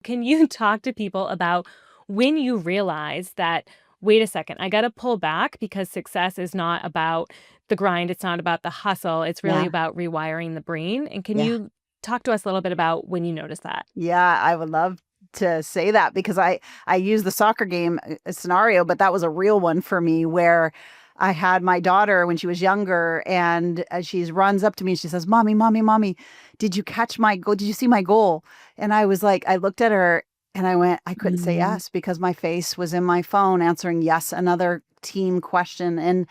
Can you talk to people about when you realize that, wait a second, I got to pull back because success is not about the grind, it's not about the hustle, it's really Yeah. about rewiring the brain? And can Yeah. you talk to us a little bit about when you notice that? Yeah, I would love to say that because I use the soccer game scenario, but that was a real one for me where I had my daughter when she was younger, and she runs up to me and she says, "Mommy, mommy, mommy, did you catch my goal? Did you see my goal?" And I was like, I looked at her and I went, I couldn't say Mhm. yes because my face was in my phone answering yes, another team question. And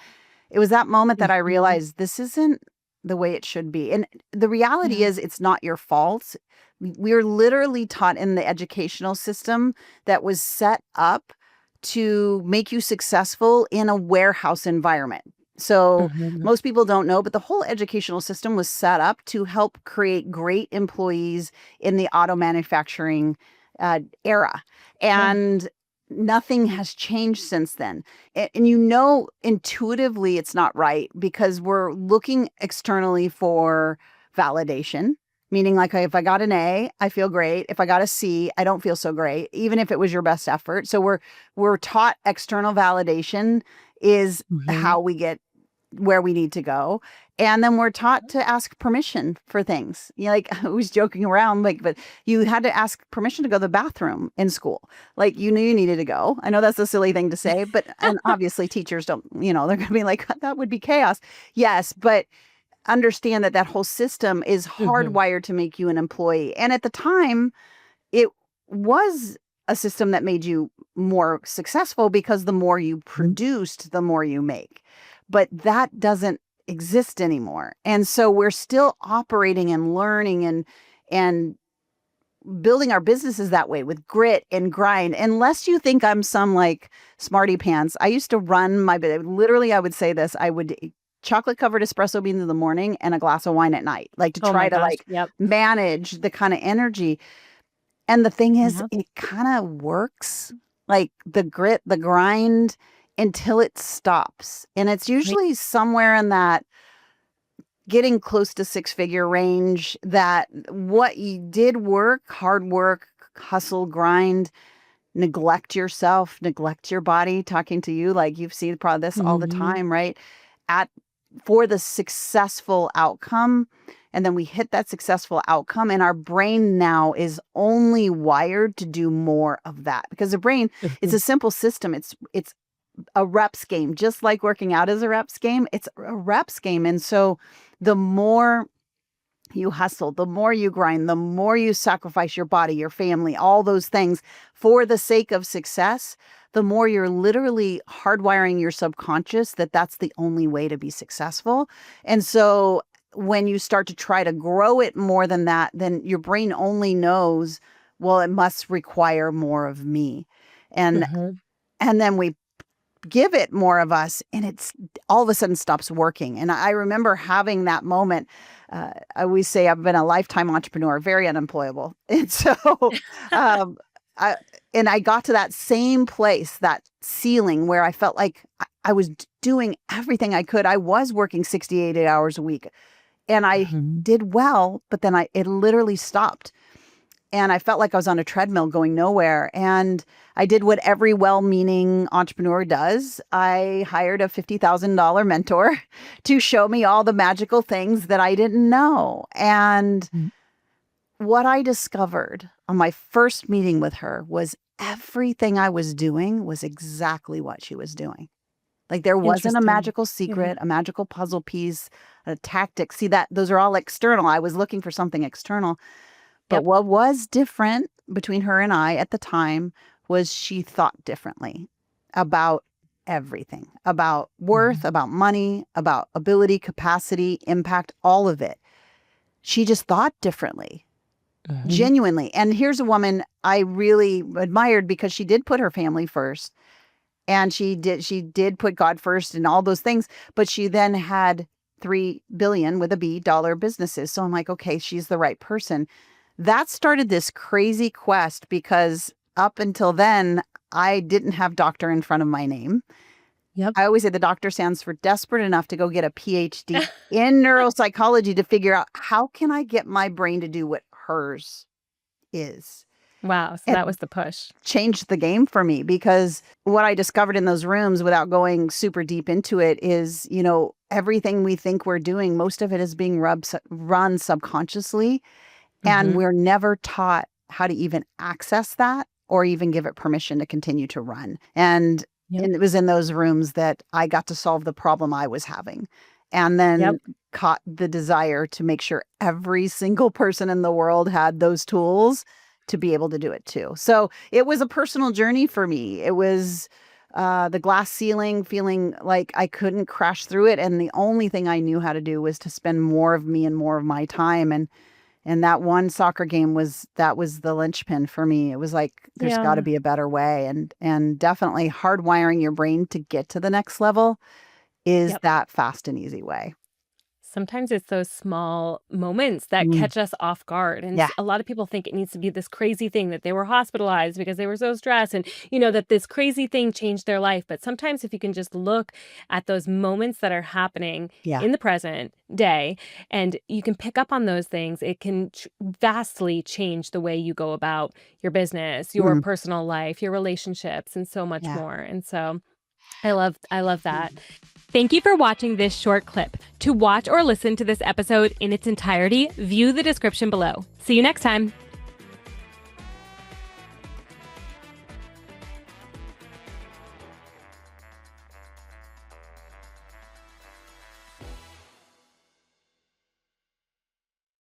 it was that moment that I Mhm. realized this isn't the way it should be. And the reality Yeah. is, it's not your fault. We're literally taught in the educational system that was set up to make you successful in a warehouse environment. So Mhm. most people don't know, but the whole educational system was set up to help create great employees in the auto manufacturing era. Yeah. And nothing has changed since then. And you know, intuitively, it's not right because we're looking externally for validation. Meaning, like, if I got an A, I feel great. If I got a C, I don't feel so great, even if it was your best effort. So we're taught external validation is Mhm. how we get where we need to go. And then we're taught to ask permission for things. You know, like I was joking around, like, but you had to ask permission to go to the bathroom in school. Like you knew you needed to go. I know that's a silly thing to say, but and obviously teachers don't, they're gonna be like, that would be chaos. Yes, but understand that that whole system is Mhm. hardwired to make you an employee. And at the time, it was a system that made you more successful because the more you produced, the more you make. But that doesn't exist anymore. And so we're still operating and learning and building our businesses that way with grit and grind. Unless you think I'm some like smarty pants. I used to run my literally I would say this, I would chocolate covered espresso beans in the morning and a glass of wine at night, like to Oh try my to gosh. like Yep. manage the kind of energy. And the thing is, Yep. it kind of works, like the grit, the grind, until it stops. And it's Right. usually somewhere in that getting close to six-figure range that what you did work, hard work, hustle, grind, neglect yourself, neglect your body, talking to you, like you've seen probably this all the Mhm. time, right? At For the successful outcome. And then we hit that successful outcome, and our brain now is only wired to do more of that because the brain, it's Mhm. a simple system. It's a reps game, just like working out is a reps game. It's a reps game. And so the more you hustle, the more you grind, the more you sacrifice your body, your family, all those things for the sake of success, the more you're literally hardwiring your subconscious that that's the only way to be successful. And so when you start to try to grow it more than that, then your brain only knows, well, it must require more of me. And Mhm. and then we give it more of us and it's all of a sudden stops working. And I remember having that moment. I always say I've been a lifetime entrepreneur, very unemployable. And so, um, I, and I got to that same place, that ceiling where I felt like I was doing everything I could. I was working 68 hours a week and I Mhm. did well, but then it literally stopped and I felt like I was on a treadmill going nowhere. And I did what every well meaning entrepreneur does. I hired a $50,000 mentor to show me all the magical things that I didn't know. And Mm. what I discovered on my first meeting with her was everything I was doing was exactly what she was doing. Like there wasn't a Interesting. magical Yeah. secret, a magical puzzle piece, a tactic. See that those are all external. I was looking for something external, but Yep. what was different between her and I at the time was she thought differently about everything, about worth, Mhm. about money, about ability, capacity, impact, all of it. She just thought differently, Mhm. genuinely. And here's a woman I really admired because she did put her family first and she did put God first and all those things, but she then had 3 billion with a B dollar businesses. So I'm like, okay, she's the right person. That started this crazy quest because up until then, I didn't have doctor in front of my name. Yep. I always say the doctor stands for desperate enough to go get a PhD in neuropsychology to figure out how can I get my brain to do what hers is. Wow. So It that was the push. changed the game for me because what I discovered in those rooms without going super deep into it is, everything we think we're doing, most of it is being run subconsciously. And Hmm. we're never taught how to even access that or even give it permission to continue to run. Yep. And it was in those rooms that I got to solve the problem I was having. And Yep. then caught the desire to make sure every single person in the world had those tools to be able to do it too. So it was a personal journey for me. It was the glass ceiling, feeling like I couldn't crash through it. And the only thing I knew how to do was to spend more of me and more of my time. And that one soccer game was the linchpin for me. It was like there's got to Yeah. be a better way, and definitely hardwiring your brain to get to the next level is Yep. that fast and easy way. Sometimes it's those small moments that Mm, catch us off guard. And yeah, a lot of people think it needs to be this crazy thing that they were hospitalized because they were so stressed and, that this crazy thing changed their life. But sometimes if you can just look at those moments that are happening yeah. in the present day and you can pick up on those things, it can vastly change the way you go about your business, your Mm, personal life, your relationships, and so much yeah. more. And so I love that. Thank you for watching this short clip. To watch or listen to this episode in its entirety, view the description below. See you next time.